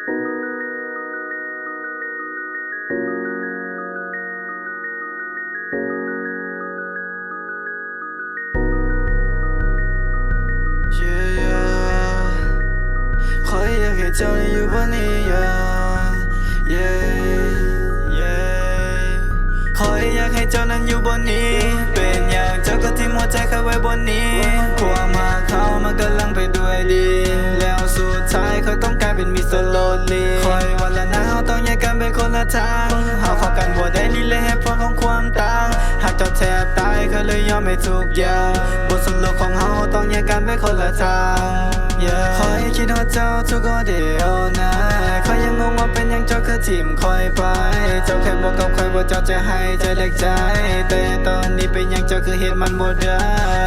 ขออยากให้เจ้าได้อยู่บนนี้ขออยากให้เจ้านั้นอยู่บนนี้เป็นอย่างเจ้าก็ทิ้งหัวใจเขาไว้บนนี้ความหาเขามันกำลังไปด้วยดีแล้วสุดท้ายเขาต้องกลายเป็นมิสเตอร์โลลีคอยวันละนะเขาต้องแยกกันไปคนละทางเขาเข้ากันบ่ได้นี่เลยเหตุผลของความต่างหากเจ้าแทบตายเขาเลยยอมให้ทุกอย่างบทสรุปของเขาต้องแยกกันไปคนละทางคอยคิดว่าเจ้าทุกเดียวนะคอยยังงงว่าเป็นยังเจ้าคือทีมคอยไปเจ้าแค่บอกกับใครว่าเจ้าจะให้ใจเล็กใจแต่ตอนนี้เป็นยังเจ้าคือเหตุมันหมดได้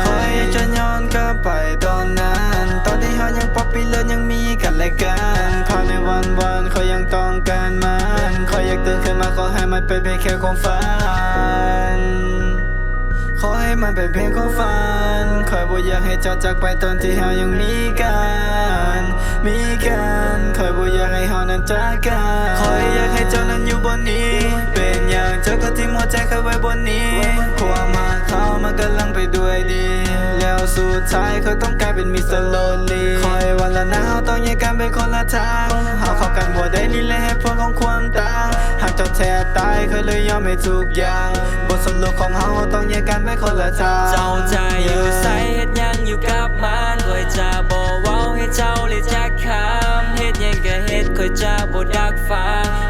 คอยอยากจะย้อนกลับไปตอนนั้นตอนที่เขายังป๊อปปี้เลิศยังมีกันและกันภายในวันเขายังต้องการมันคอยอยากตื่นขึ้นมาขอให้มันเป็นเพียงแค่ความฝันขอให้มันเป็นเพียงความฝันคอยบ่อยากให้เจ้าจากไปตอนที่เฮายังมีกันคอยบ่อยากให้เฮานั้นจากกันคอยอยากให้เจ้านั้นอยู่บนนี้เป็นอย่างเจ้าก็ทิ้งหัวใจเขาไว้บนนี้ความหาเขามันกำลังไปด้วยดีแล้วสุดท้ายเขาต้องกลายเป็นมิสเตอร์โลลีคอยวันละนะเฮาต้องแยกกันไปคนละทางเฮาเข้ากันบ่ได้นี่แหละเหตุผลของความต่างหากเจ้าแทบตายเขาเลยยอมให้ทุกอย่างบทสรุปของเฮาต้องแยกกันไปคนละทางเจ้าใจอยู่ใส่เฮ็ดยังอยู่กับมันคอยจะบ่เว้าให้เจ้าเลยจักคำเฮ็ดยังก็เฮ็ดคอยจะบ่ดักฟ้า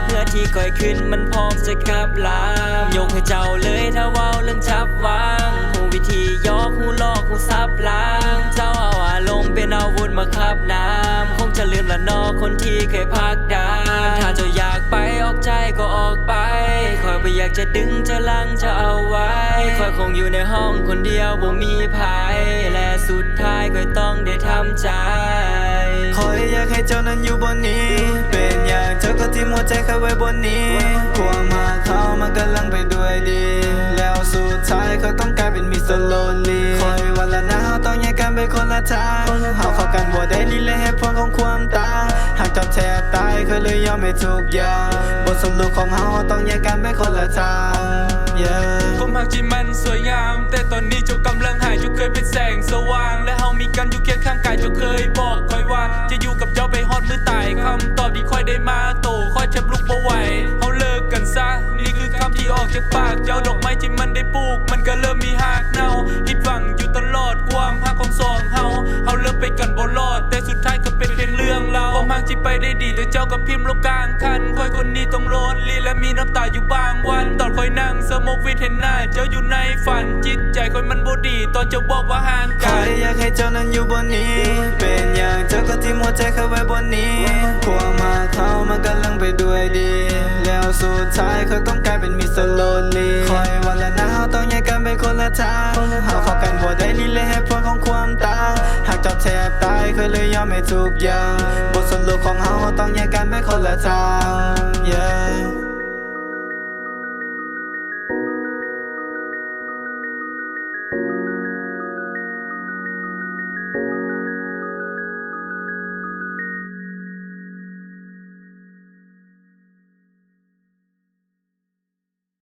เพื่อที่คอยขึ้นมันพร้อมจะกลับลามยกให้เจ้าเลยถ้าเว้าเรื่องจับวางหูวิธียอกหูลอกหูซับล้างเจ้าเอาอารมณ์เป็นอาวุธมาขับน้ำคงจะลืมละนอคนที่เคยพักดันถ้าเจ้าอยากไปออกใจก็ออกไปคอยบ่อยากจะดึงจะลังจะเอาไว้คอยคงอยู่ในห้องคนเดียวบ่มีภัยและสุดท้ายก็ต้องได้ทำใจคอยอยากให้เจ้านั้นอยู่บนนี้เป็นอย่างเจ้าก็ทิ้งหัวใจเขาไว้บนนี้ความหาเขามันกำลังไปด้วยดีแล้วสุดท้ายเขาต้องกลายเป็นมิสเตอร์โลลีคอยวันละนะเขาต้องแยกกันไปคนละทางเขาเข้ากันบ่ได้นี่เลยเหตุผลของความต่างหากเจ้าแทบตายเขาเลยยอมให้ทุกอย่างบทสรุปของเขาต้องแยกกันไปคนละทางความหักที่มันสวยงามแต่ตอนนี้เจ้ากำลังหายเจ้าเคยเป็นแสงสว่างและเฮามีกันอยู่เคียงข้างกายเจ้าเคยบอกคอยว่าจะอยู่กับเจ้าไปฮอดมือตายคำตอบที่คอยได้มาโตคอยจับลุกบ่ไหวเฮาเลิกกันซะนี่คือคำที่ออกจากปากเจ้าดอกไม้ที่มันได้ปลูกมันก็เริ่มมีหากเน่าผิดหวังอยู่ตลอดความหักของสองเฮาเลิกไปกันบ่รอดแต่สุดท้ายก็เป็นเพียงเรื่องเราความหักที่ไปได้ดีแต่เจ้าก็พิมพ์ลบกลางคันคอยคนนี้ต้องโลนลีและมีน้ำตาอยู่บางวันตอนคอยนั่งสมกวิทเห็นหน้าเจ้าอยู่ในฝันจิตใจคอยมันบ่ดีตอนเจ้าบอกว่าห่างกันคอยอยากให้เจ้านั้นอยู่บนนี้เป็นอย่างเจ้าก็ทิ้งหัวใจเขาไว้บนนี้ความหาเขามันกำลังไปด้วยดีแล้วสุดท้ายเขาต้องกลายเป็นมิสเตอร์โลลีคอยวันละนะเขาต้องแยกกันไปคนละทางเขาเข้ากันบ่ได้นี่เลยเหตุผลของความต่างหากเจ้าแทบตายเขาเลยยอมให้ทุกอย่างบทสรุปของเขาต้องแยกกันไปคนละทาง